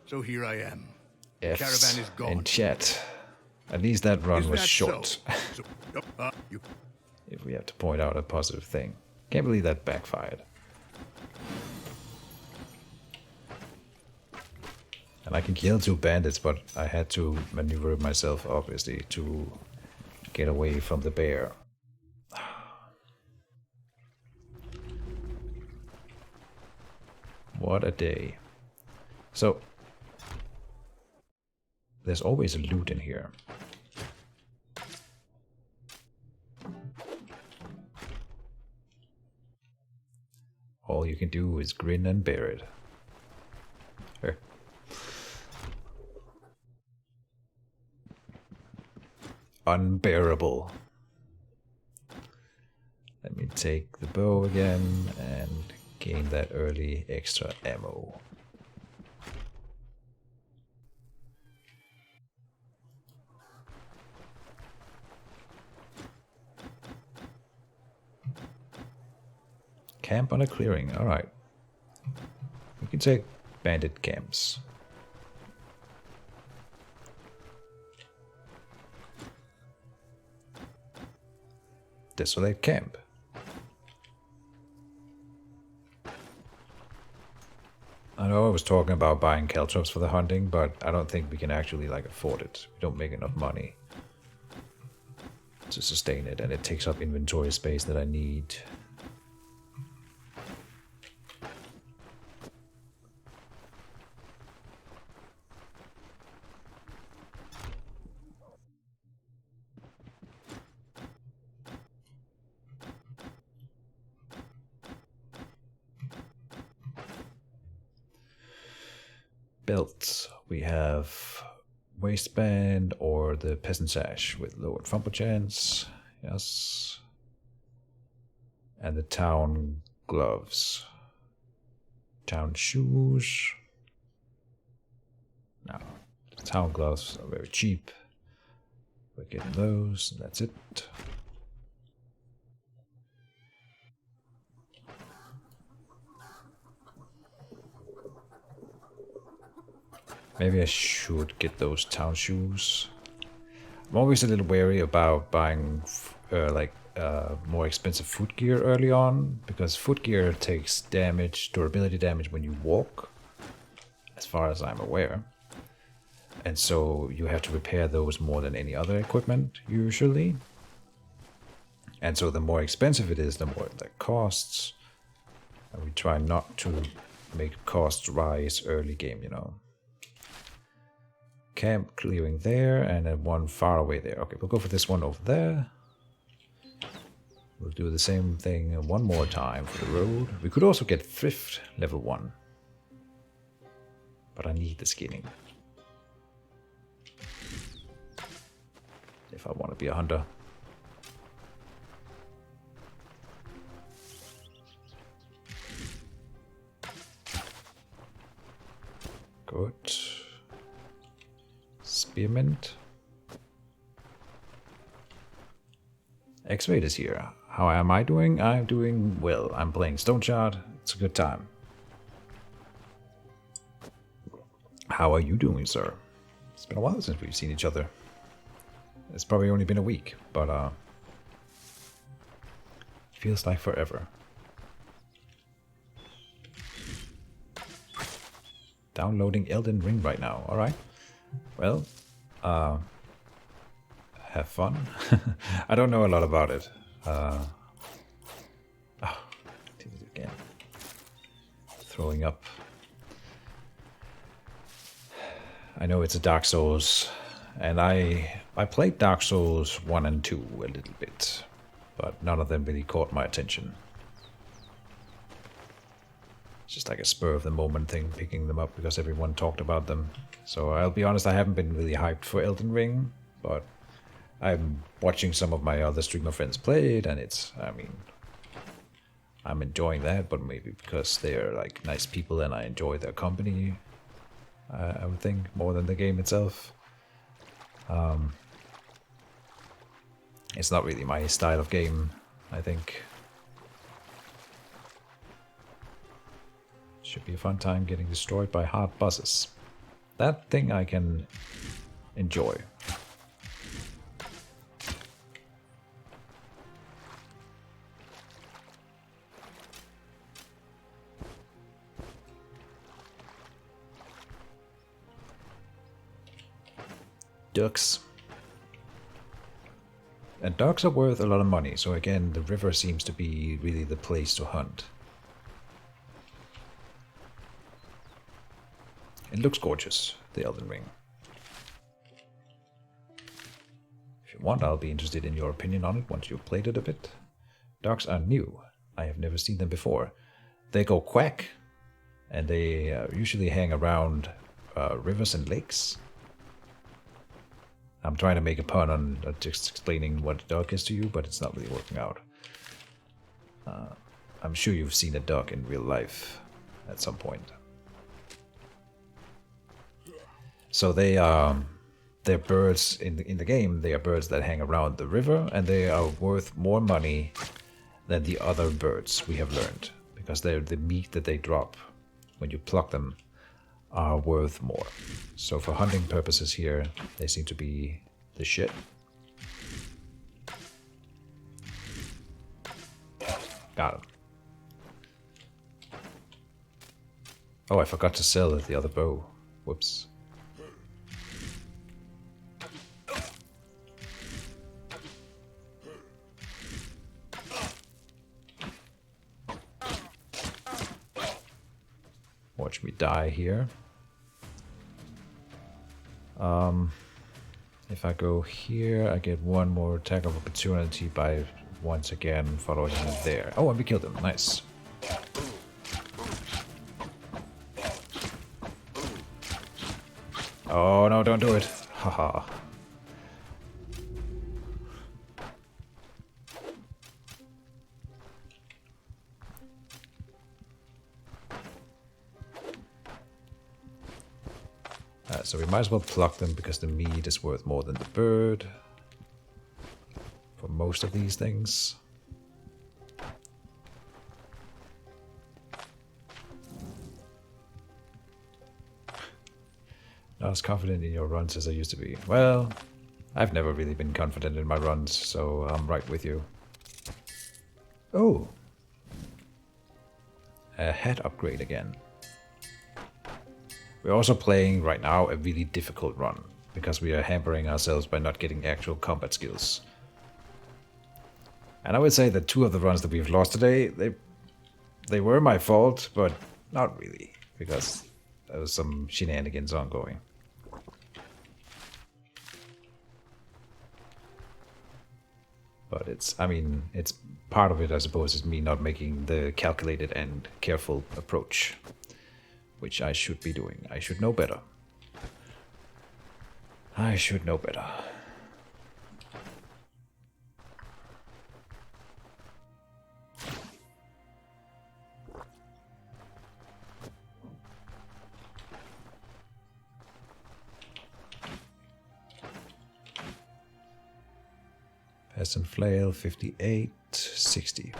So here I am. F's Caravan is gone. in chat. At least that run Is was that short. So, you If we have to point out a positive thing. Can't believe that backfired. And I can kill 2 bandits, but I had to maneuver myself, obviously, to get away from the bear. What a day. So, there's always a loot in here. All you can do is grin and bear it. Here. Unbearable. Let me take the bow again and gain that early extra ammo. Camp on a clearing, alright. We can take bandit camps. Desolate camp. I know I was talking about buying caltrops for the hunting, but I don't think we can actually afford it. We don't make enough money to sustain it, and it takes up inventory space that I need. Belts. We have waistband or the peasant sash with lowered fumble chance. Yes. And the town gloves. Town shoes. No. The town gloves are very cheap. We're getting those, and that's it. Maybe I should get those town shoes. I'm always a little wary about buying more expensive foot gear early on, because foot gear takes damage, durability damage when you walk, as far as I'm aware. And so you have to repair those more than any other equipment, usually. And so the more expensive it is, the more it costs. And we try not to make costs rise early game, you know. Camp clearing there, and then one far away there. Okay, we'll go for this one over there. We'll do the same thing one more time for the road. We could also get thrift level 1. But I need the skinning. If I want to be a hunter. Good. Spearmint. X-Raid is here. How am I doing? I'm doing well. I'm playing Stoneshard. It's a good time. How are you doing, sir? It's been a while since we've seen each other. It's probably only been a week, but feels like forever. Downloading Elden Ring right now. Alright. Well, have fun. I don't know a lot about it. Oh, did it again. Throwing up. I know it's a Dark Souls, and I played Dark Souls 1 and 2 a little bit, but none of them really caught my attention. It's just like a spur of the moment thing, picking them up because everyone talked about them. So I'll be honest, I haven't been really hyped for Elden Ring, but I'm watching some of my other streamer friends play it, and it's, I mean, I'm enjoying that, but maybe because they're like nice people and I enjoy their company, I would think, more than the game itself. It's not really my style of game, I think. Should be a fun time getting destroyed by hard bosses. That thing I can enjoy. Ducks. And ducks are worth a lot of money, so again, the river seems to be really the place to hunt. It looks gorgeous, the Elden Ring. If you want, I'll be interested in your opinion on it once you've played it a bit. Ducks are new. I have never seen them before. They go quack, and they usually hang around rivers and lakes. I'm trying to make a pun on just explaining what a duck is to you, but it's not really working out. I'm sure you've seen a duck in real life at some point. So they're birds in the game. They are birds that hang around the river, and they are worth more money than the other birds we have learned, because they're the meat that they drop when you pluck them are worth more. So for hunting purposes here, they seem to be the shit. Got him. Oh, I forgot to sell the other bow. Whoops. Watch me die here. If I go here, I get one more attack of opportunity by once again following him there. Oh, and we killed him. Nice. Oh no, don't do it. Haha. So we might as well pluck them because the meat is worth more than the bird. For most of these things. Not as confident in your runs as I used to be. Well, I've never really been confident in my runs, so I'm right with you. Oh! A hat upgrade again. We're also playing right now a really difficult run, because we are hampering ourselves by not getting actual combat skills. And I would say that 2 of the runs that we've lost today, they were my fault, but not really, because there was some shenanigans ongoing. But it's part of it, I suppose, is me not making the calculated and careful approach. Which I should be doing. I should know better. I should know better. Peasant flail, 58, 60.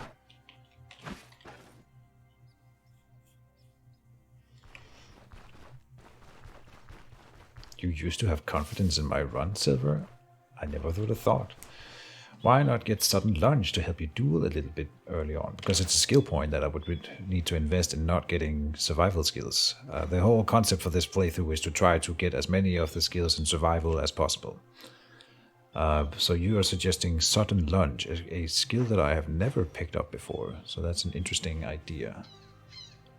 You used to have confidence in my run, Silver? I never would have thought. Why not get sudden lunge to help you duel a little bit early on? Because it's a skill point that I would need to invest in not getting survival skills. The whole concept for this playthrough is to try to get as many of the skills in survival as possible. So you are suggesting sudden lunge, a skill that I have never picked up before. So that's an interesting idea.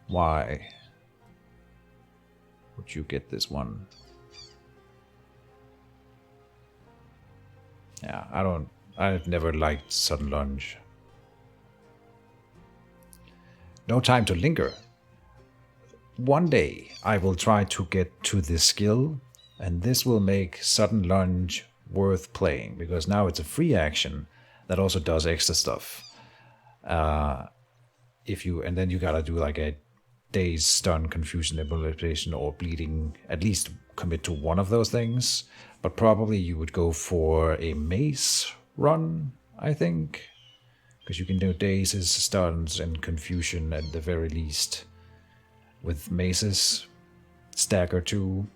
Why would you get this one? Yeah, I've never liked sudden lunge. No time to linger. One day I will try to get to this skill, and this will make sudden lunge worth playing, because now it's a free action that also does extra stuff. And then you gotta do like a daze, stun, confusion, immobilization, or bleeding. At least commit to one of those things. But probably you would go for a mace run, I think. Because you can do dazes, stuns, and confusion at the very least. With maces, stagger 2.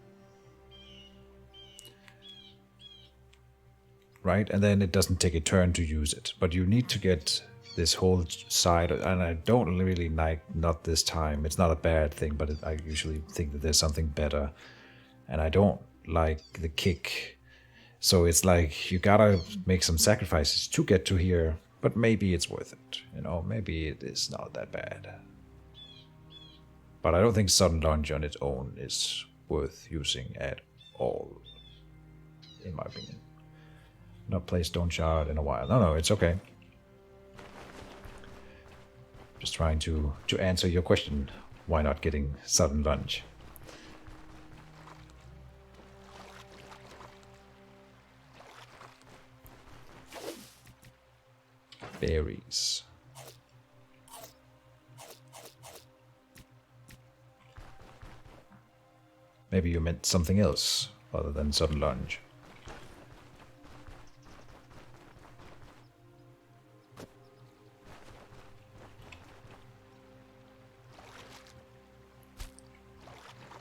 right? And then it doesn't take a turn to use it. But you need to get this whole side, and I don't really like, not this time. It's not a bad thing, but I usually think that there's something better. And I don't like the kick. So it's like you gotta make some sacrifices to get to here, but maybe it's worth it. You know, maybe it is not that bad. But I don't think sudden lunge on its own is worth using at all, in my opinion. Not played Stoneshard in a while. No, it's okay. Just trying to answer your question. Why not getting sudden lunge? Berries. Maybe you meant something else other than sudden lunge.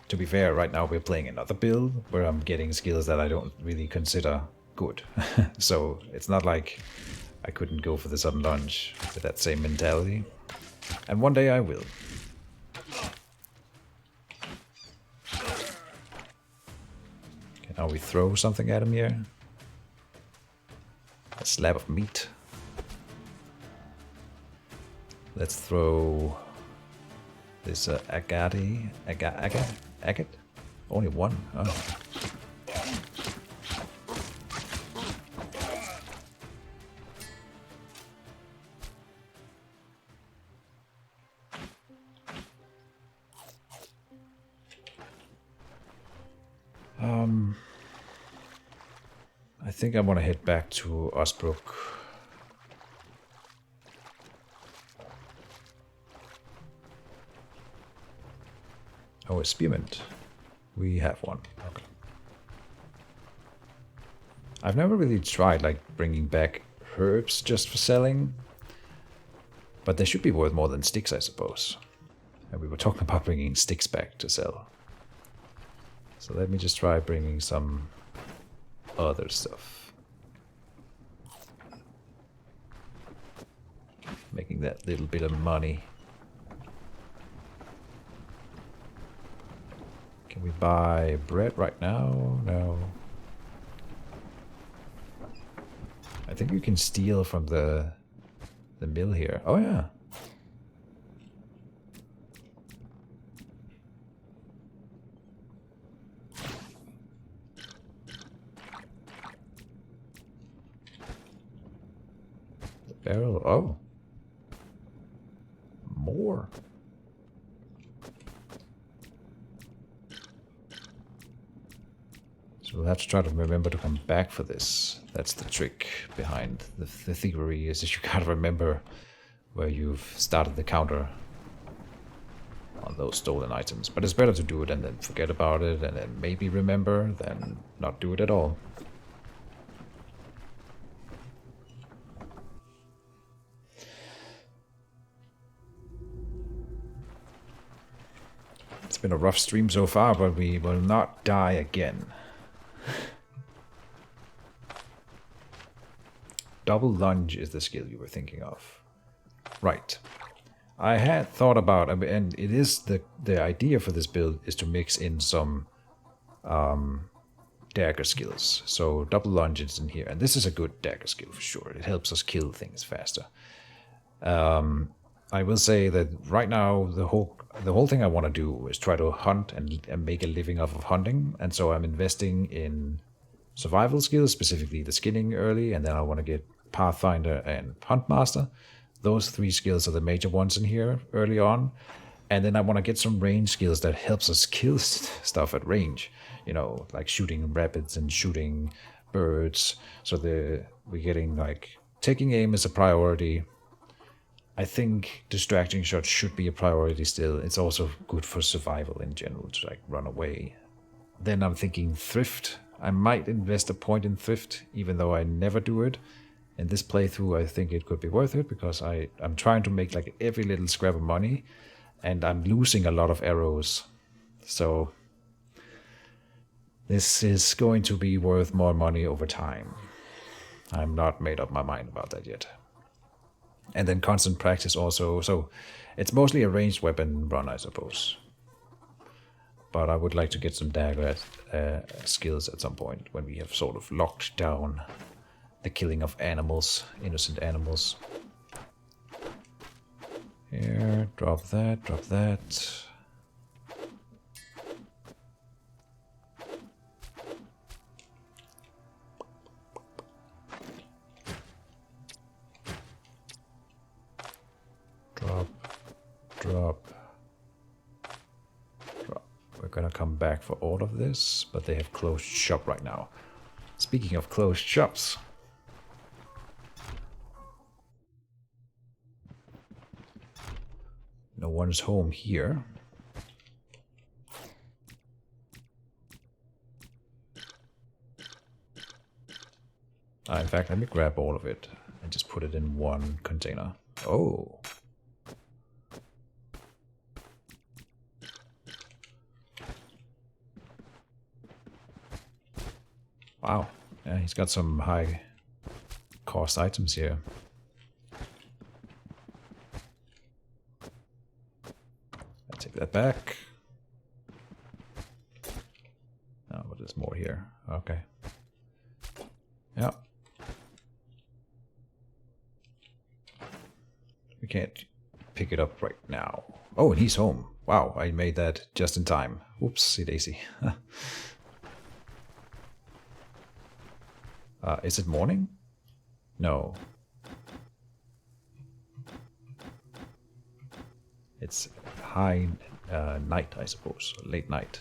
To be fair, right now we're playing another build where I'm getting skills that I don't really consider good. So it's not like I couldn't go for the sudden lunge with that same mentality. And one day I will. Okay, now we throw something at him here. A slab of meat. Let's throw this agate. Agate? Only one? Oh. I think I want to head back to Osbrook. Oh, a spearmint. We have one. Okay. I've never really tried like bringing back herbs just for selling, but they should be worth more than sticks, I suppose. And we were talking about bringing sticks back to sell. So let me just try bringing some other stuff. Making that little bit of money. Can we buy bread right now? No. I think you can steal from the mill here. Oh yeah. The barrel. Oh. More. So we'll have to try to remember to come back for this. That's the trick behind the thievery, is that you gotta remember where you've started the counter on those stolen items. But it's better to do it and then forget about it and then maybe remember than not do it at all. It's been a rough stream so far, but we will not die again. Double lunge is the skill you were thinking of. Right. I had thought about, and it is the idea for this build is to mix in some dagger skills. So double lunge is in here, and this is a good dagger skill for sure. It helps us kill things faster. I will say that right now the whole thing I want to do is try to hunt and make a living off of hunting, and so I'm investing in survival skills, specifically the skinning early, and then I want to get Pathfinder and Huntmaster. Those three skills are the major ones in here early on, and then I want to get some range skills that helps us kill stuff at range. You know, like shooting rabbits and shooting birds. So we're getting like taking aim is a priority. I think distracting shots should be a priority still. It's also good for survival in general to like run away. Then I'm thinking thrift. I might invest a point in thrift, even though I never do it. In this playthrough, I think it could be worth it because I'm trying to make like every little scrap of money, and I'm losing a lot of arrows. So this is going to be worth more money over time. I'm not made up my mind about that yet. And then constant practice also. So it's mostly a ranged weapon run, I suppose. But I would like to get some dagger skills at some point when we have sort of locked down the killing of animals, innocent animals. Here, drop that, drop that. Drop, drop, drop. We're gonna come back for all of this, but they have closed shop right now. Speaking of closed shops. No one's home here. In fact, let me grab all of it and just put it in one container. Oh. Wow. Yeah, he's got some high cost items here. I take that back. Oh, but there's more here. Okay. Yeah. We can't pick it up right now. Oh, and he's home. Wow, I made that just in time. Whoopsie daisy. Is it morning? No. It's high night, I suppose. Late night.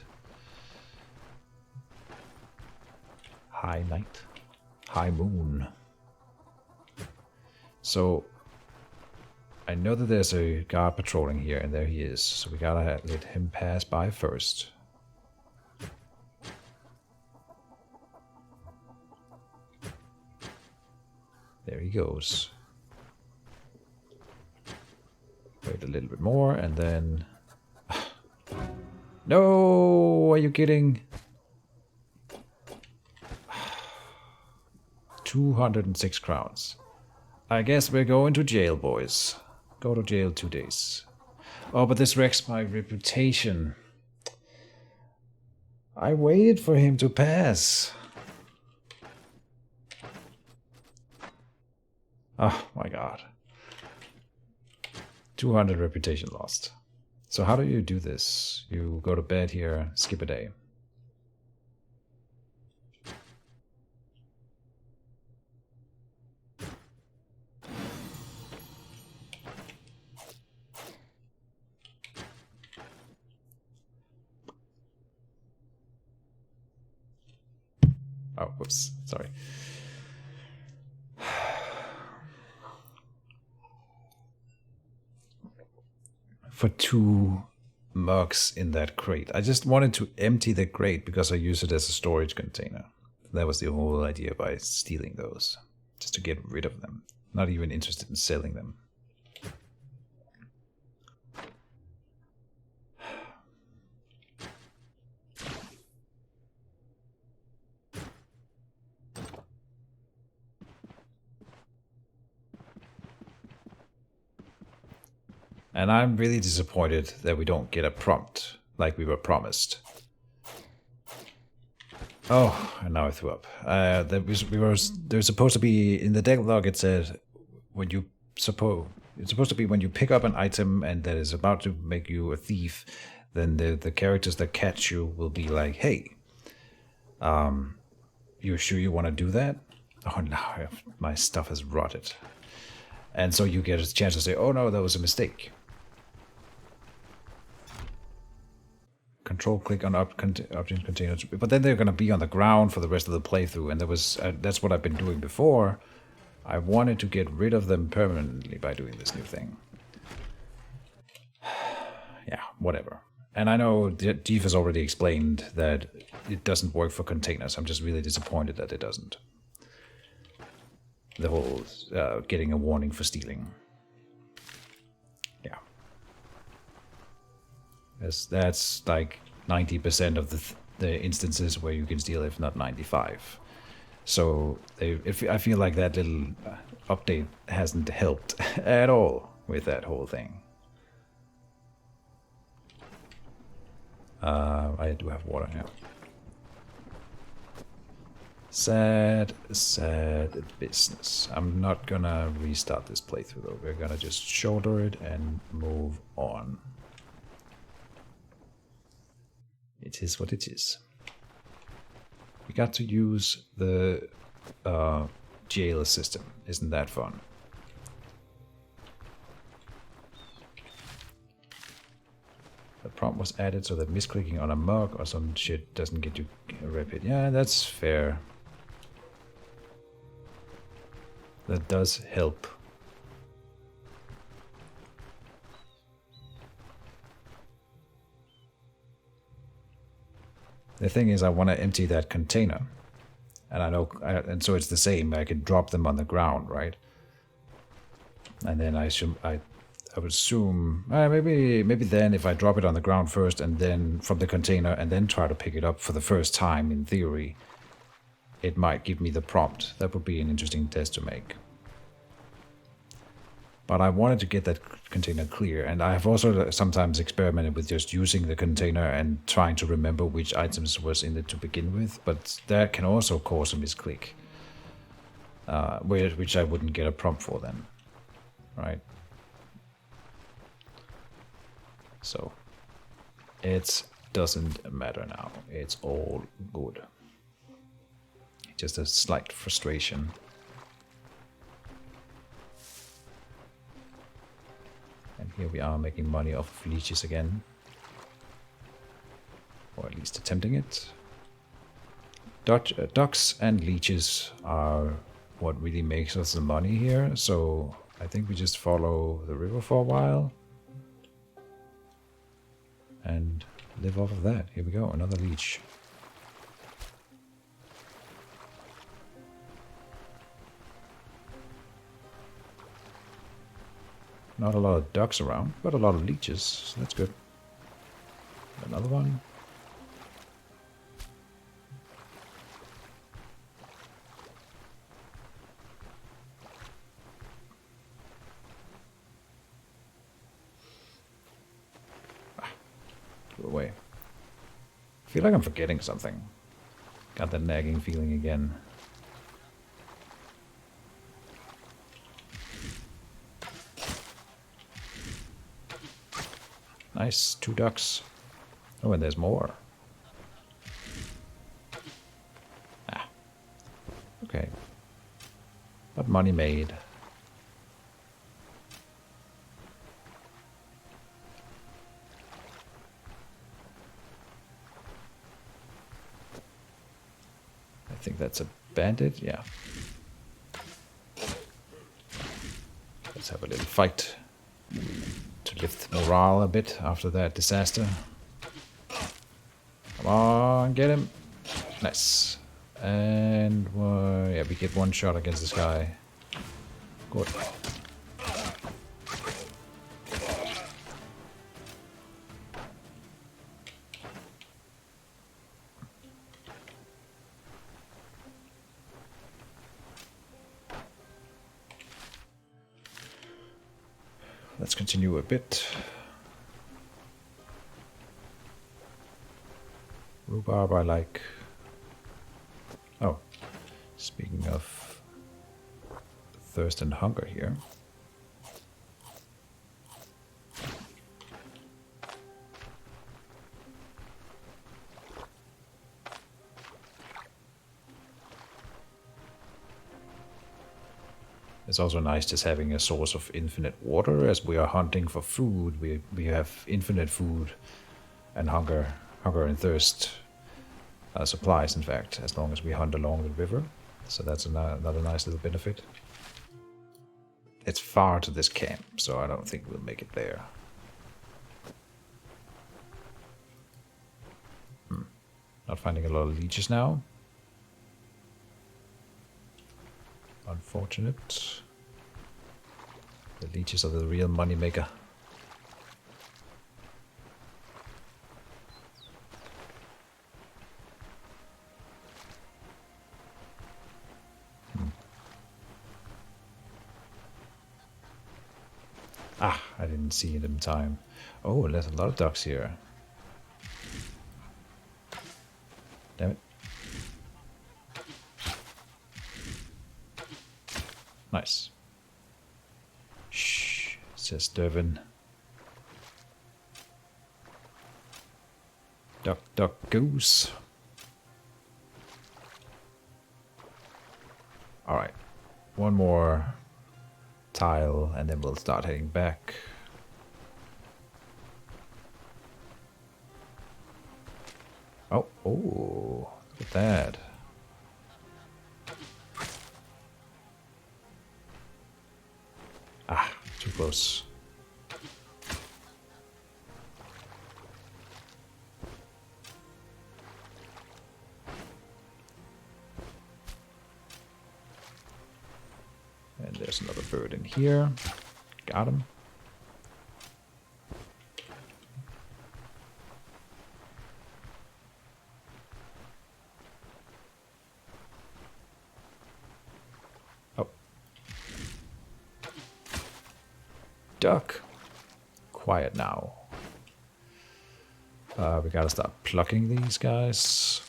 High night. High moon. So, I know that there's a guard patrolling here, and there he is. So we gotta let him pass by first. There he goes. Wait a little bit more, and then... No! Are you kidding? 206 crowns. I guess we're going to jail, boys. Go to jail 2 days. Oh, but this wrecks my reputation. I waited for him to pass. Oh my god. 200 reputation lost. So how do you do this? You go to bed here, skip a day. Oh, whoops, sorry. For 2 mercs in that crate. I just wanted to empty the crate because I use it as a storage container. That was the whole idea by stealing those. Just to get rid of them. Not even interested in selling them. And I'm really disappointed that we don't get a prompt like we were promised. Oh, and now I threw up. There's supposed to be in the decklog. It said when you it's supposed to be when you pick up an item and that is about to make you a thief, then the characters that catch you will be like, "Hey, you sure you want to do that?" Oh no, my stuff has rotted, and so you get a chance to say, "Oh no, that was a mistake." Control click on object containers, but then they're going to be on the ground for the rest of the playthrough, and that's what I've been doing before. I wanted to get rid of them permanently by doing this new thing. Yeah, whatever. And I know Jeef has already explained that it doesn't work for containers. I'm just really disappointed that it doesn't. The whole getting a warning for stealing. Yeah. That's like 90% of the instances where you can steal, if not 95. So I feel like that little update hasn't helped at all with that whole thing. I do have water now. Sad business. I'm not gonna restart this playthrough though. We're gonna just shoulder it and move on. It is what it is. We got to use the jailer system. Isn't that fun? The prompt was added so that misclicking on a mug or some shit doesn't get you a repeat. Yeah, that's fair. That does help. The thing is, I want to empty that container. And I know, and so it's the same. I can drop them on the ground, right? And then I would assume maybe then if I drop it on the ground first and then from the container and then try to pick it up for the first time in theory, it might give me the prompt. That would be an interesting test to make. But I wanted to get that container clear, and I have also sometimes experimented with just using the container and trying to remember which items was in it to begin with, but that can also cause a misclick, which I wouldn't get a prompt for then, right? So, it doesn't matter now. It's all good. Just a slight frustration. And here we are making money off of leeches again. Or at least attempting it. Ducks and leeches are what really makes us the money here. So I think we just follow the river for a while. And live off of that. Here we go, another leech. Not a lot of ducks around, but a lot of leeches, so that's good. Another one. Go away. I feel like I'm forgetting something. Got that nagging feeling again. Nice, 2 ducks. Oh, and there's more. Ah. Okay. But money made. I think that's a bandit, yeah. Let's have a little fight. To lift morale a bit after that disaster. Come on, get him. Nice. And yeah, we get 1 shot against this guy. Good. Let's continue a bit. Rhubarb I like. Oh, speaking of thirst and hunger here. It's also nice just having a source of infinite water. As we are hunting for food, we have infinite food and hunger and thirst supplies, in fact, as long as we hunt along the river. So that's another nice little benefit. It's far to this camp, so I don't think we'll make it there. Not finding a lot of leeches now. Unfortunate. The leeches are the real money maker. Ah, I didn't see it in time. Oh, there's a lot of ducks here. Damn it. Nice. Shh, says Durvin. Duck, duck, goose. Alright. One more tile and then we'll start heading back. Oh, oh, look at that. Ah, too close. And there's another bird in here. Got him. Oh. Duck. Quiet now. We gotta start plucking these guys.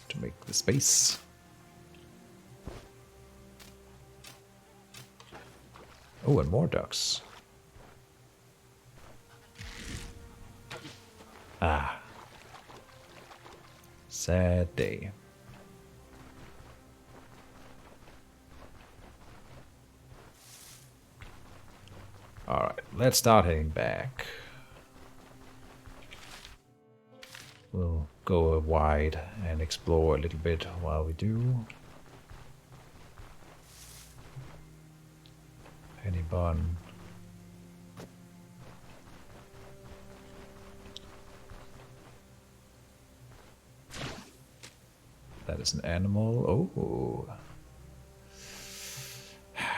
To make the space. Oh, and more ducks. Ah. Sad day. Alright, let's start heading back. We'll go wide and explore a little bit while we do. Penny bun. That is an animal. Oh.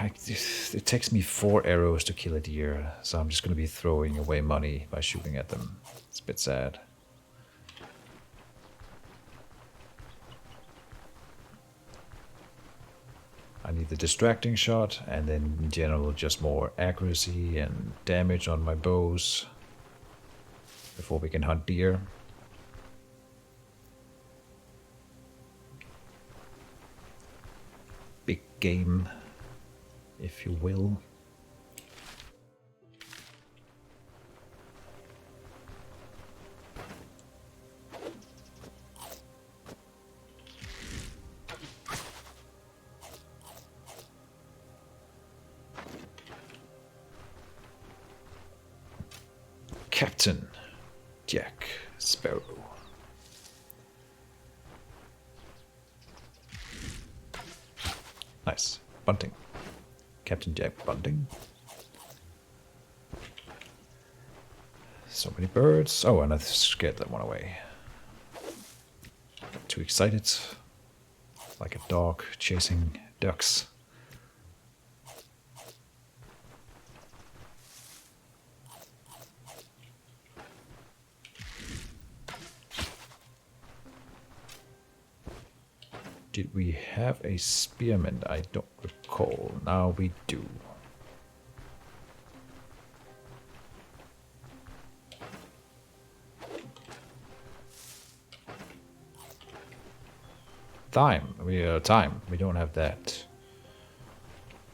It takes me 4 arrows to kill a deer, so I'm just going to be throwing away money by shooting at them. It's a bit sad. I need the distracting shot, and then in general just more accuracy and damage on my bows before we can hunt deer. Big game, if you will. Captain Jack Sparrow. Nice. Bunting. Captain Jack Bunting. So many birds. Oh, and I scared that one away. Got too excited. Like a dog chasing ducks. Did we have a spearman? I don't recall. Now we do. Time. We don't have that.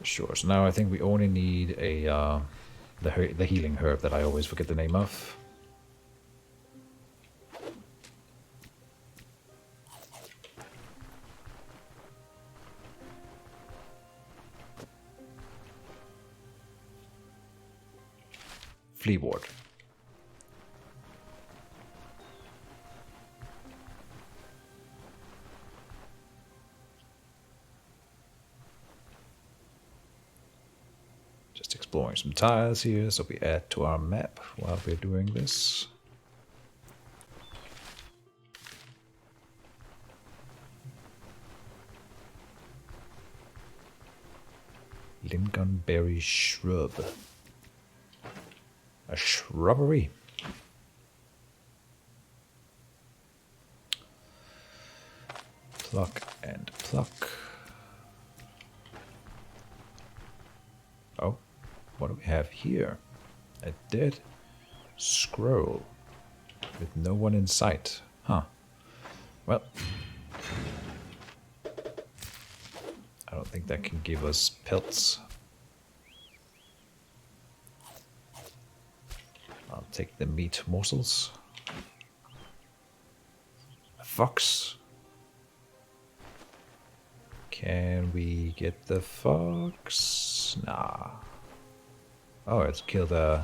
Sure. So now I think we only need a the healing herb that I always forget the name of. Flea ward. Just exploring some tiles here, so we add to our map while we're doing this. Lingonberry shrub. A shrubbery. Pluck and pluck. What do we have here? A dead scroll with no one in sight. Huh. Well, I don't think that can give us pelts. I'll take the meat morsels. A fox. Can we get the fox? Nah. Oh, it's killed a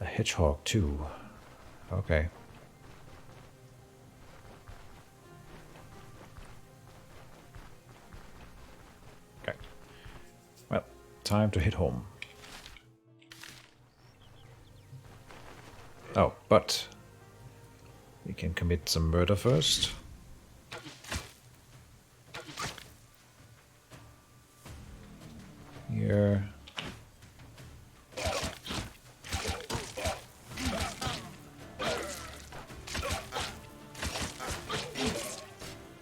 hedgehog too. Okay. Okay. Well, time to hit home. Oh, but we can commit some murder first. Here.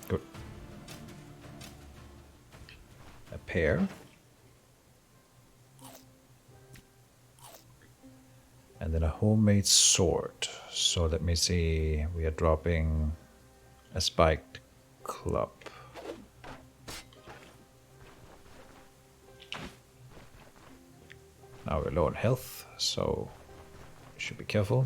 Good. A pear. And then a homemade sword. So let me see. We are dropping a spiked club. Now we're low on health, so we should be careful.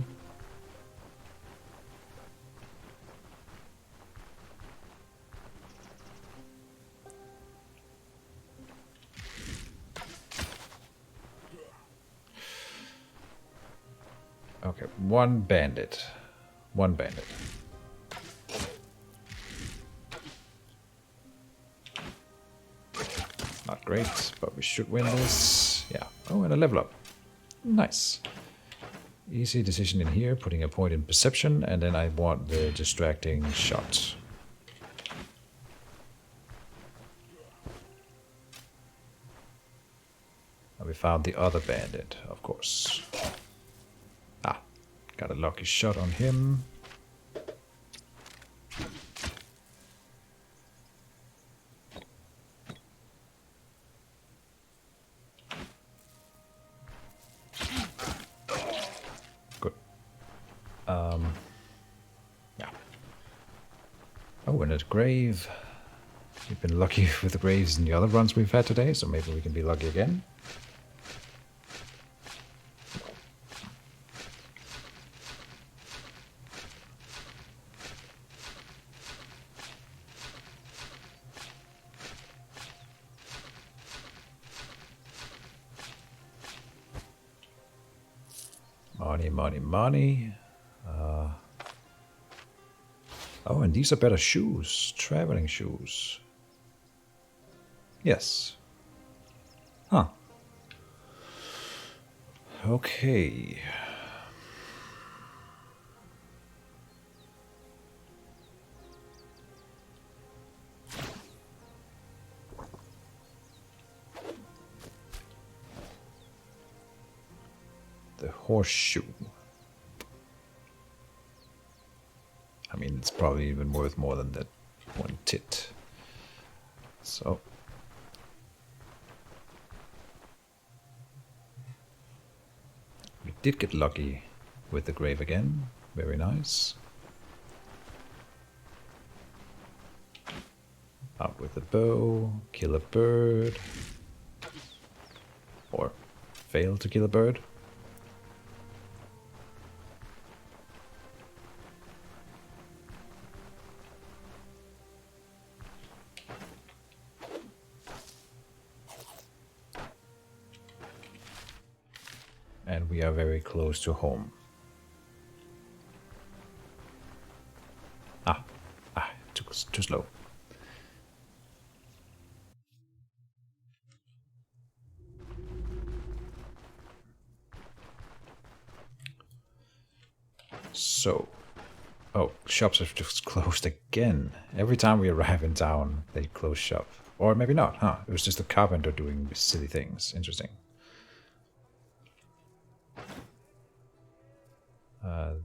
Okay, one bandit. One bandit. Not great, but we should win this. Yeah. Oh, and a level up. Nice. Easy decision in here, putting a point in perception, and then I want the distracting shot. And we found the other bandit, of course. Ah, got a lucky shot on him. Yeah. Oh, and a grave. We've been lucky with the graves in the other runs we've had today, so maybe we can be lucky again. Money, money, money. Oh, and these are better shoes. Traveling shoes. Yes. Huh. Okay. The horseshoe. I mean, it's probably even worth more than that one tit. So. We did get lucky with the grave again. Very nice. Out with the bow, kill a bird. Or fail to kill a bird. And we are very close to home. Too slow. So, oh, shops have just closed again. Every time we arrive in town, they close shop. Or maybe not, huh? It was just a carpenter doing silly things. Interesting.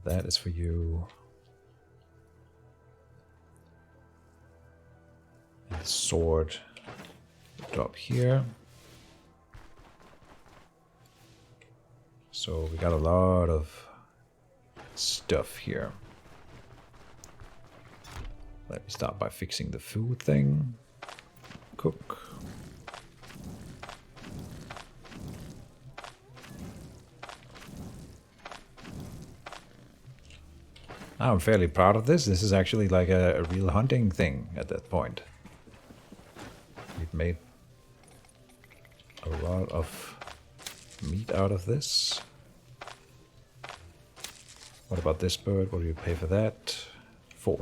That is for you. And the sword drop here. So we got a lot of stuff here. Let me start by fixing the food thing. Cook. I'm fairly proud of this. This is actually like a real hunting thing at that point. We've made a lot of meat out of this. What about this bird? What do you pay for that? 4.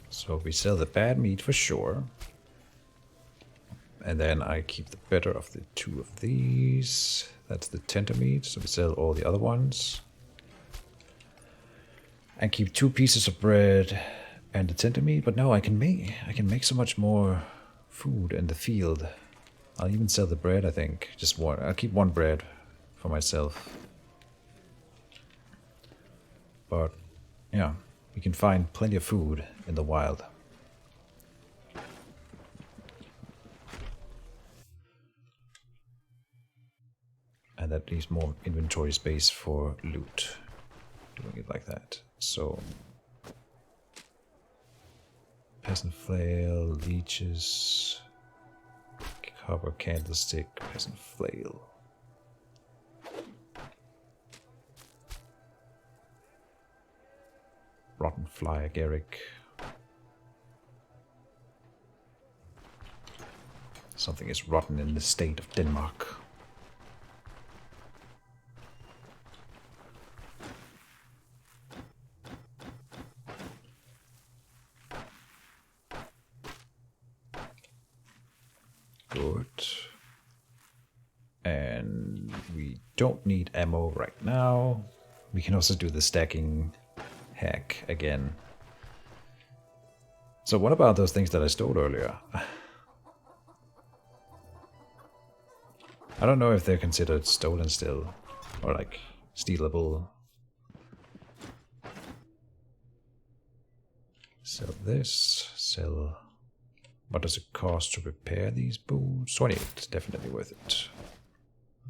So we sell the bad meat for sure. And then I keep the better of the 2 of these. That's the tender meat, so we sell all the other ones. And keep 2 pieces of bread and the tender meat. But no, I can make so much more food in the field. I'll even sell the bread, I think. Just one. I'll keep 1 bread for myself. But yeah, we can find plenty of food in the wild. And that leaves more inventory space for loot. Doing it like that. So peasant flail, leeches, copper candlestick, peasant flail. Rotten fly agaric. Something is rotten in the state of Denmark. Good. And we don't need ammo right now. We can also do the stacking hack again. So what about those things that I stole earlier? I don't know if they're considered stolen still, or like stealable. Sell this, sell... What does it cost to repair these boots? 28, definitely worth it.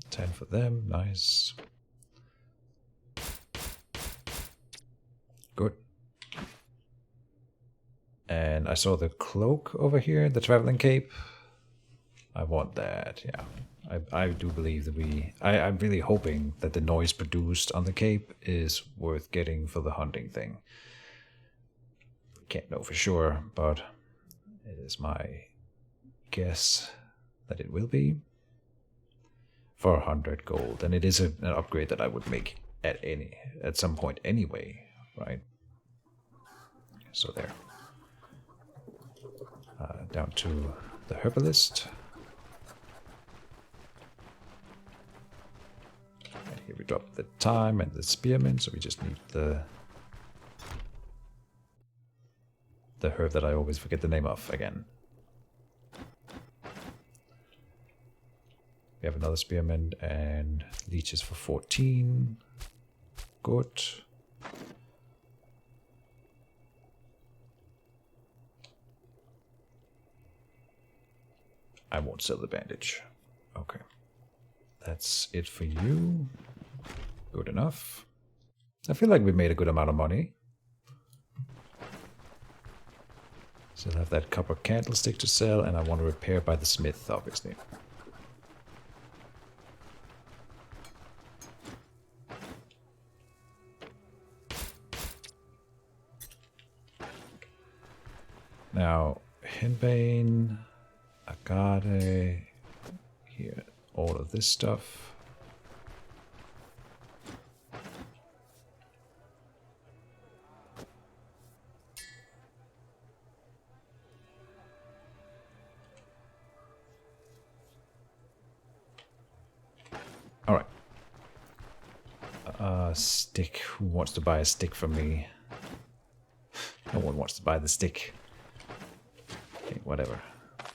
10 for them, nice. Good. And I saw the cloak over here, the traveling cape. I want that, yeah. I do believe that I'm really hoping that the noise produced on the cape is worth getting for the hunting thing. Can't know for sure, but it is my guess that it will be. For 100 gold. And it is an upgrade that I would make at some point anyway, right? So there. Down to the herbalist. And here we drop the thyme and the spearmint, so we just need the herb that I always forget the name of again. We have another spearmint and leeches for 14. Good. I won't sell the bandage. Okay. That's it for you. Good enough. I feel like we made a good amount of money. Still have that copper candlestick to sell, and I want to repair by the smith, obviously. Now, henbane, agave, here, all of this stuff. All right. Stick. Who wants to buy a stick from me? No one wants to buy the stick. Okay, whatever.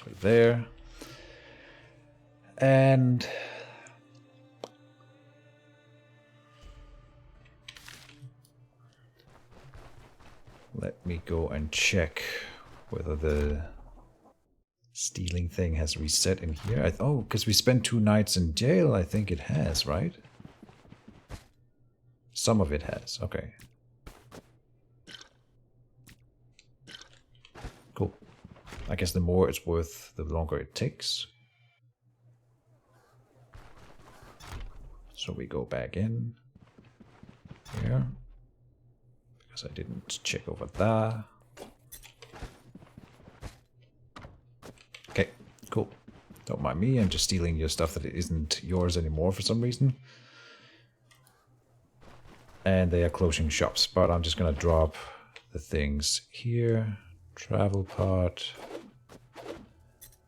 Put it there. And let me go and check whether the Stealing thing has reset in here. Oh, because we spent 2 nights in jail, I think it has, right? Some of it has, okay. Cool. I guess the more it's worth, the longer it takes. So we go back in here. Because I didn't check over there. Okay, cool. Don't mind me, I'm just stealing your stuff that isn't yours anymore for some reason. And they are closing shops, but I'm just gonna drop the things here. Travel pod.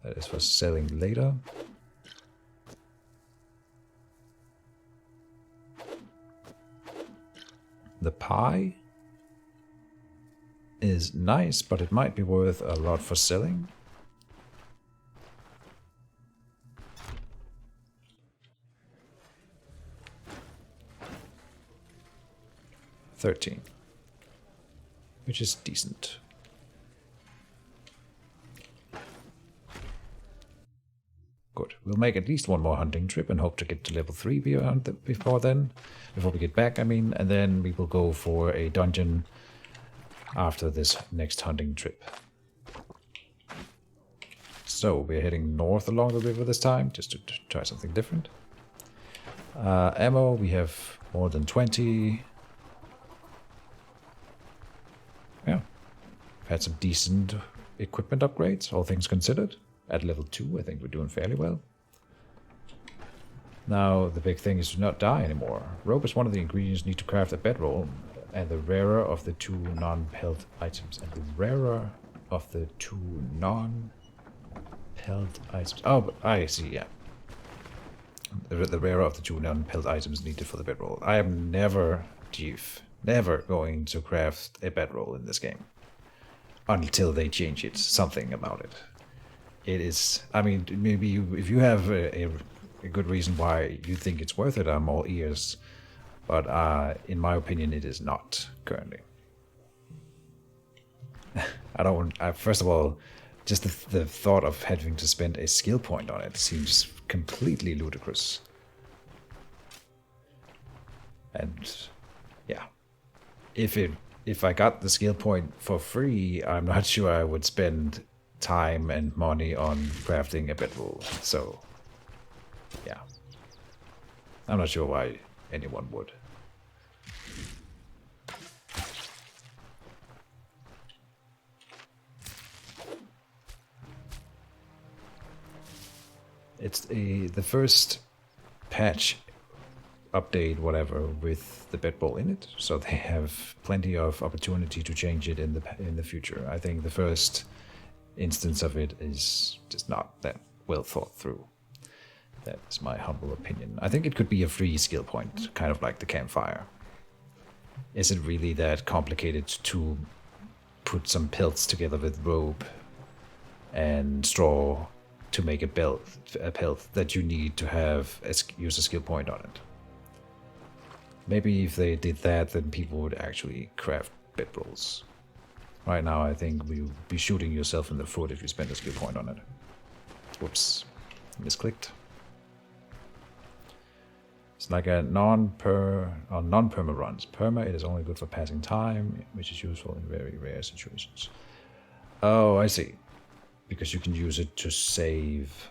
That is for selling later. The pie is nice, but it might be worth a lot for selling. $13, which is decent. Good. We'll make at least one more hunting trip and hope to get to level 3 before we get back, I mean, and then we will go for a dungeon after this next hunting trip. So we're heading north along the river this time, just to try something different. Ammo, we have more than 20. Yeah, had some decent equipment upgrades, all things considered. At level 2, I think we're doing fairly well. Now, the big thing is to not die anymore. Rope is one of the ingredients needed to craft a bedroll, and the rarer of the 2 non-pelt items. And the rarer of the 2 non-pelt items. Oh, I see, yeah. The rarer of the 2 non-pelt items needed for the bedroll. I am never, Chief, never going to craft a bedroll in this game. Until they change it, something about it. It is, I mean, maybe if you have a good reason why you think it's worth it, I'm all ears. But in my opinion, it is not currently. First of all, just the thought of having to spend a skill point on it seems completely ludicrous. And yeah, if I got the skill point for free, I'm not sure I would spend time and money on crafting a bedroll. So yeah, I'm not sure why anyone would. It's the first patch update, whatever, with the bedroll in it, so they have plenty of opportunity to change it in the future. I think the first instance of it is just not that well thought through. That's my humble opinion. I think it could be a free skill point, kind of like the Campfire. Is it really that complicated to put some pelts together with rope and straw to make a pelt that you need to have use a skill point on it? Maybe if they did that, then people would actually craft bedrolls. Right now, I think you'll be shooting yourself in the foot if you spend a skill point on it. Whoops. Misclicked. It's like a non-perma runs. Perma, it is only good for passing time, which is useful in very rare situations. Oh, I see. Because you can use it to save.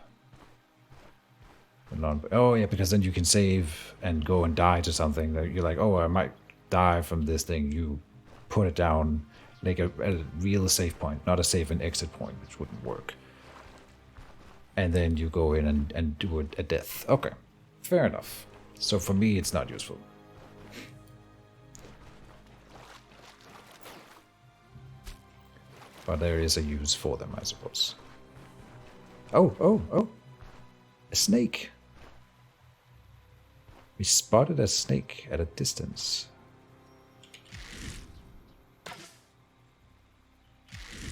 Oh, yeah, because then you can save and go and die to something. You're like, oh, I might die from this thing. You put it down, make a real save point, not a save and exit point, which wouldn't work. And then you go in and do a death. Okay, fair enough. So for me, it's not useful. But there is a use for them, I suppose. Oh! A snake! We spotted a snake at a distance.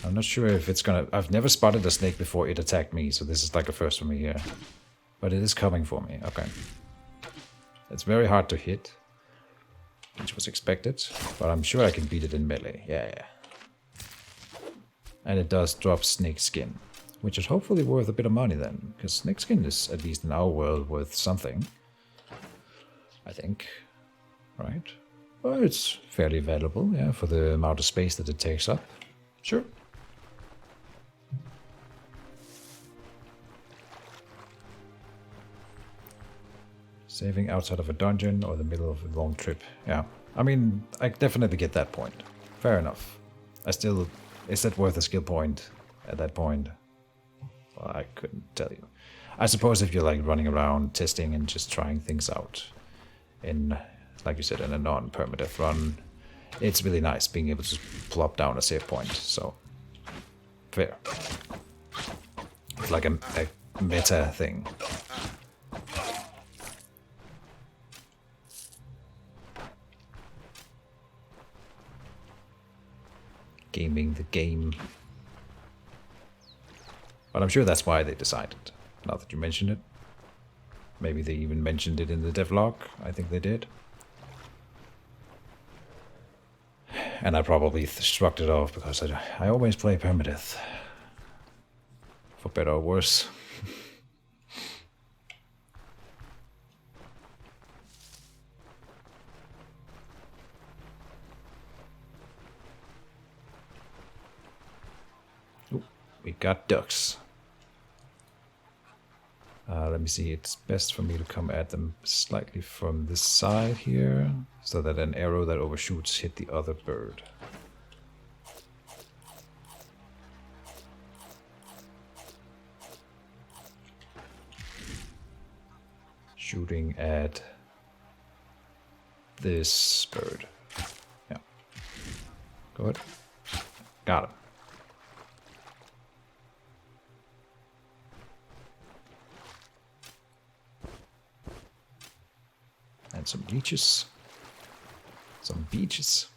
I'm not sure if it's gonna... I've never spotted a snake before it attacked me, so this is like a first for me here. But it is coming for me, okay. It's very hard to hit, which was expected, but I'm sure I can beat it in melee. Yeah. And it does drop snake skin. which is hopefully worth a bit of money then, because snake skin is, at least in our world, worth something. I think. Right? Well, it's fairly valuable, yeah, for the amount of space that it takes up. Sure. Saving outside of a dungeon or the middle of a long trip. Yeah. I mean, I definitely get that point. Fair enough. Is that worth a skill point at that point? Well, I couldn't tell you. I suppose if you're like running around testing and just trying things out in, like you said, in a non-permadeath run, it's really nice being able to plop down a save point. So, fair. It's like a meta thing. Gaming the game. But I'm sure that's why they decided. Now that you mention it. Maybe they even mentioned it in the devlog. I think they did. And I probably shrugged it off because I always play permadeath. For better or worse. Ooh, we got ducks. Let me see, it's best for me to come at them slightly from this side here, so that an arrow that overshoots hit the other bird. Shooting at this bird. Yeah. Good. Got him. And some leeches. Some beaches.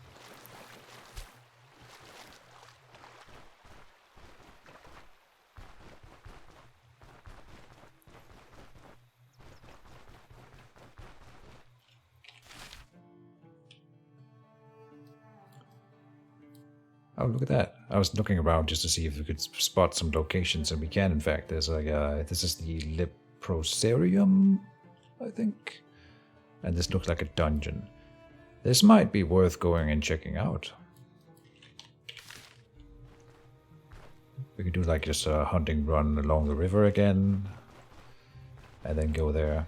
Oh, look at that. I was looking around just to see if we could spot some locations, and we can, in fact. There's like this is the Leprosarium, I think. And this looks like a dungeon. This might be worth going and checking out. We could do like just a hunting run along the river again. And then go there.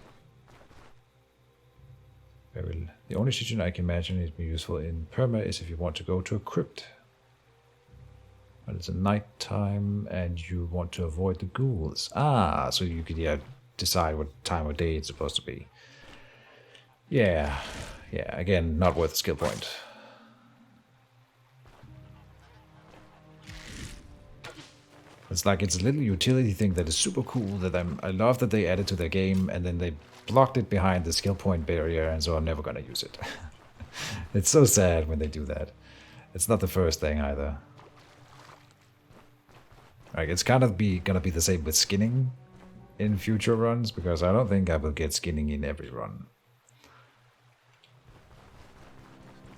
The only situation I can imagine it be useful in Perma is if you want to go to a crypt. But it's a night time and you want to avoid the ghouls. Ah, so you could decide what time of day it's supposed to be. Yeah, again, not worth a skill point. It's like it's a little utility thing that is super cool that I love that they added to their game, and then they blocked it behind the skill point barrier, and so I'm never gonna use it. It's so sad when they do that. It's not the first thing either. Like, it's kind of gonna be the same with skinning in future runs, because I don't think I will get skinning in every run.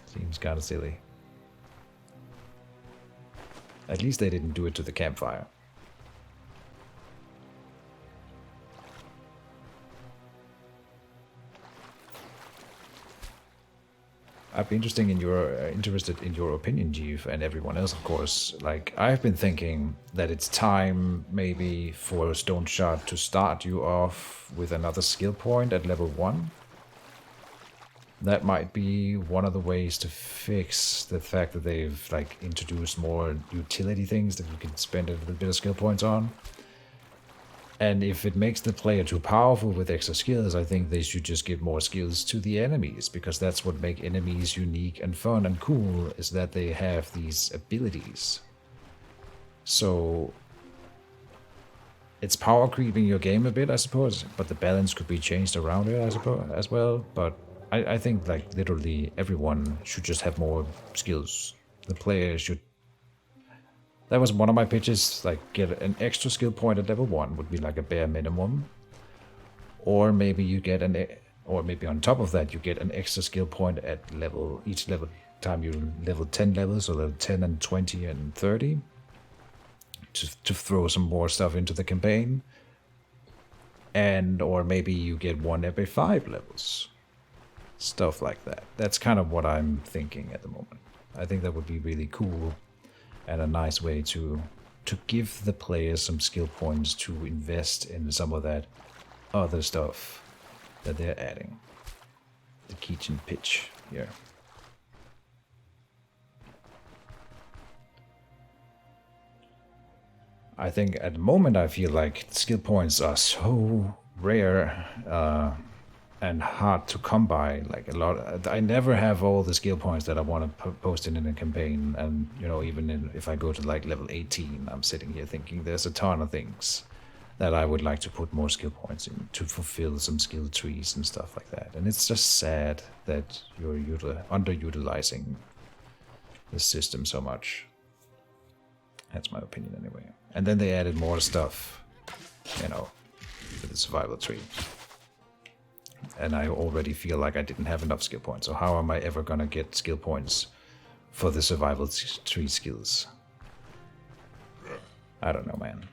Seems kind of silly. At least they didn't do it to the campfire. I'd be interested in your opinion, Jeev, and everyone else, of course. Like, I've been thinking that it's time maybe for Stoneshard to start you off with another skill point at level 1. That might be one of the ways to fix the fact that they've like introduced more utility things that you can spend a little bit of skill points on. And if it makes the player too powerful with extra skills, I think they should just give more skills to the enemies, because that's what makes enemies unique and fun and cool, is that they have these abilities. So it's power creeping your game a bit, I suppose, but the balance could be changed around it, I suppose, as well. But I think like literally everyone should just have more skills. The player should... That was one of my pitches, like get an extra skill point at level 1 would be like a bare minimum. Or maybe you get or maybe on top of that you get an extra skill point at each level time you level 10 levels, or level 10 and 20 and 30. to throw some more stuff into the campaign. And or maybe you get 1 every 5 levels. Stuff like that. That's kind of what I'm thinking at the moment. I think that would be really cool and a nice way to give the players some skill points to invest in some of that other stuff that they're adding. The Keejchen pitch here. I think at the moment I feel like skill points are so rare and hard to come by. Like a lot, I never have all the skill points that I want to post in a campaign. And you know, even if I go to like level 18, I'm sitting here thinking there's a ton of things that I would like to put more skill points in to fulfill some skill trees and stuff like that. And it's just sad that you're underutilizing the system so much. That's my opinion anyway. And then they added more stuff, you know, to the survival tree. And I already feel like I didn't have enough skill points. So how am I ever gonna get skill points for the survival tree skills? I don't know, man.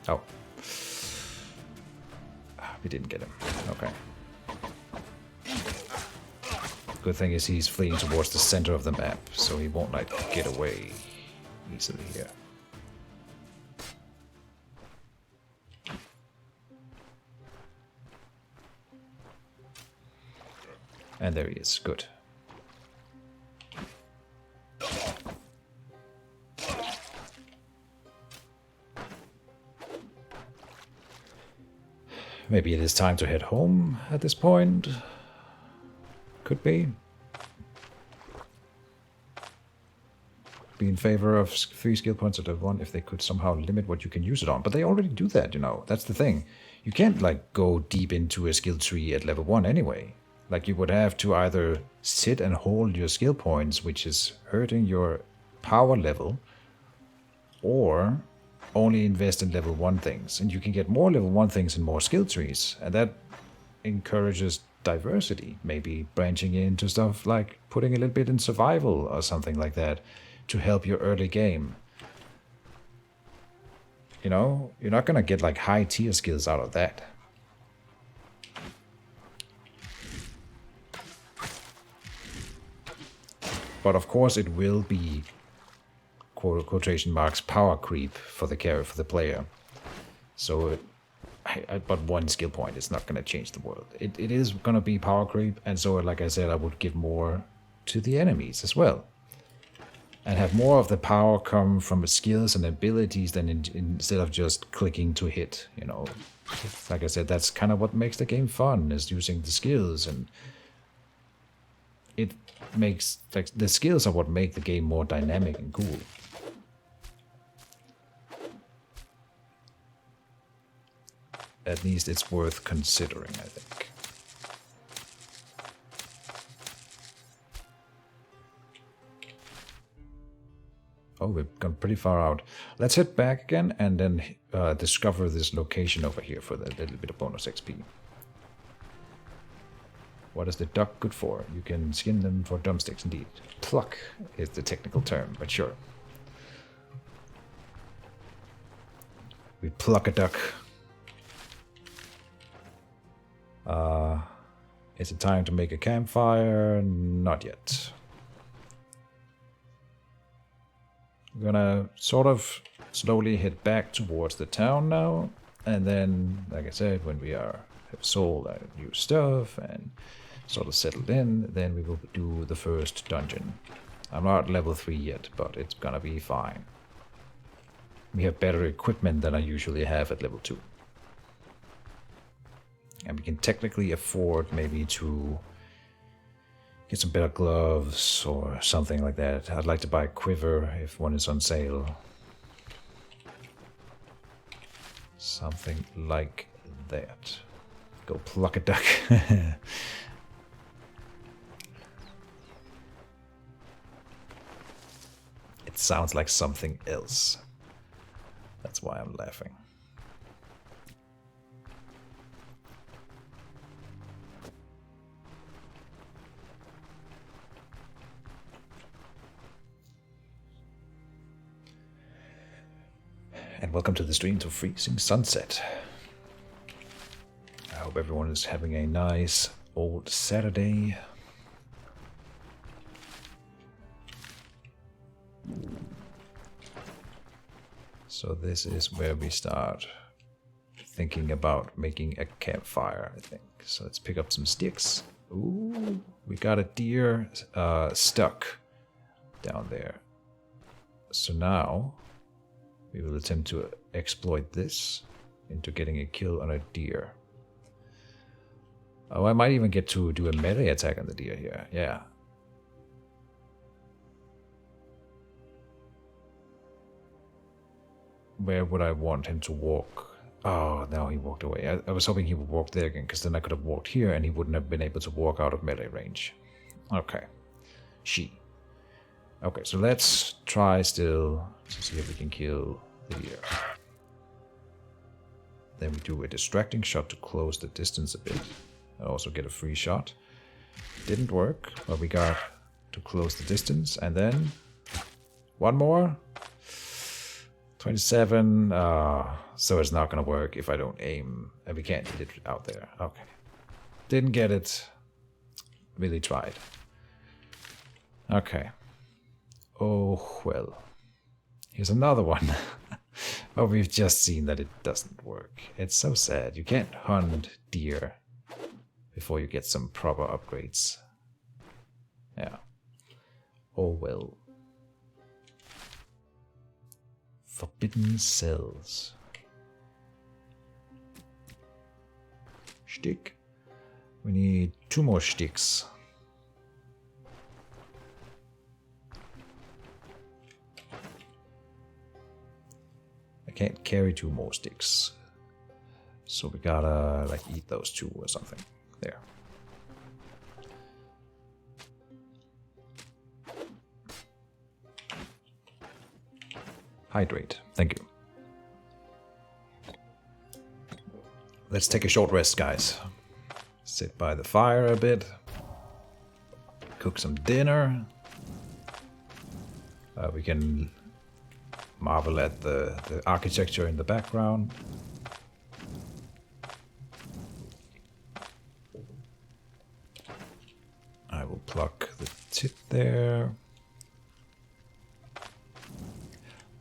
Oh. We didn't get him. Okay. Good thing is he's fleeing towards the center of the map, so he won't like get away easily here. And there he is. Good. Maybe it is time to head home at this point. Could be. Be in favor of 3 skill points at level 1 if they could somehow limit what you can use it on. But they already do that, you know. That's the thing. You can't, like, go deep into a skill tree at level 1 anyway. Like, you would have to either sit and hold your skill points, which is hurting your power level, or only invest in level 1 things. And you can get more level 1 things in more skill trees. And that encourages diversity. Maybe branching into stuff like putting a little bit in survival or something like that to help your early game. You know, you're not gonna get like high tier skills out of that. But of course it will be quotation marks power creep for the player. So but 1 skill point is not going to change the world. It is going to be power creep, and so like I said, I would give more to the enemies as well. And have more of the power come from skills and abilities than instead of just clicking to hit, you know. Like I said, that's kind of what makes the game fun, is using the skills, and it makes, like, the skills are what make the game more dynamic and cool. At least it's worth considering, I think. Oh, we've gone pretty far out. Let's head back again and then discover this location over here for the little bit of bonus XP. What is the duck good for? You can skin them for drumsticks, indeed. Pluck is the technical term, but sure. We pluck a duck. Is it time to make a campfire? Not yet. We're gonna sort of slowly head back towards the town now, and then, like I said, when we have sold our new stuff and sort of settled in, then we will do the first dungeon. I'm not level 3 yet, but it's gonna be fine. We have better equipment than I usually have at level 2. And we can technically afford maybe to get some better gloves or something like that. I'd like to buy a quiver if one is on sale. Something like that. Go pluck a duck. It sounds like something else. That's why I'm laughing. And welcome to the stream to Freezing Sunset. I hope everyone is having a nice old Saturday. So this is where we start thinking about making a campfire, I think. So let's pick up some sticks. Ooh, we got a deer stuck down there. So now we will attempt to exploit this into getting a kill on a deer. Oh, I might even get to do a melee attack on the deer here. Yeah. Where would I want him to walk? Oh, no, he walked away. I was hoping he would walk there again, because then I could have walked here and he wouldn't have been able to walk out of melee range. Okay. She. Okay, so let's try still to see if we can kill the deer. Then we do a distracting shot to close the distance a bit. I also get a free shot. Didn't work, but we got to close the distance. And then one more. 27. So it's not going to work if I don't aim. And we can't hit it out there. Okay. Didn't get it. Really tried. Okay. Oh, well. Here's another one. But we've just seen that it doesn't work. It's so sad. You can't hunt deer before you get some proper upgrades. Yeah. Oh, well. Forbidden cells. Stick. We need 2 more sticks. I can't carry 2 more sticks. So we gotta like eat those 2 or something. There. Hydrate. Thank you. Let's take a short rest, guys. Sit by the fire a bit. Cook some dinner. We can marvel at the architecture in the background. I will pluck the tit there.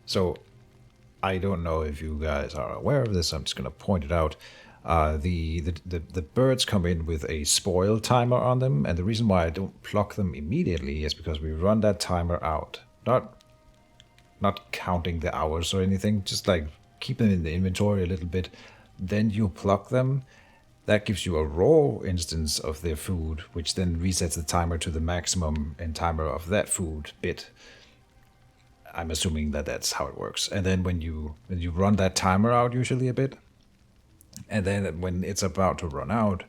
So, I don't know if you guys are aware of this, I'm just going to point it out. The birds come in with a spoil timer on them, and the reason why I don't pluck them immediately is because we run that timer out. Not counting the hours or anything, just like keep them in the inventory a little bit. Then you pluck them. That gives you a raw instance of their food, which then resets the timer to the maximum and timer of that food bit. I'm assuming that that's how it works. And then when you run that timer out usually a bit, and then when it's about to run out,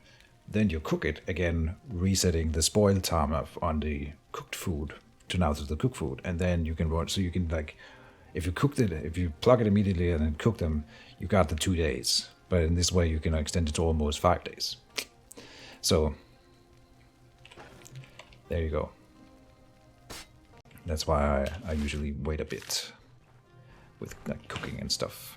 then you cook it again, resetting the spoil timer on the cooked food to now to the cooked food, and then you can run. So you can like, if you plug it immediately and then cook them, you got the 2 days. But in this way, you can extend it to almost 5 days. So there you go. That's why I usually wait a bit with like cooking and stuff.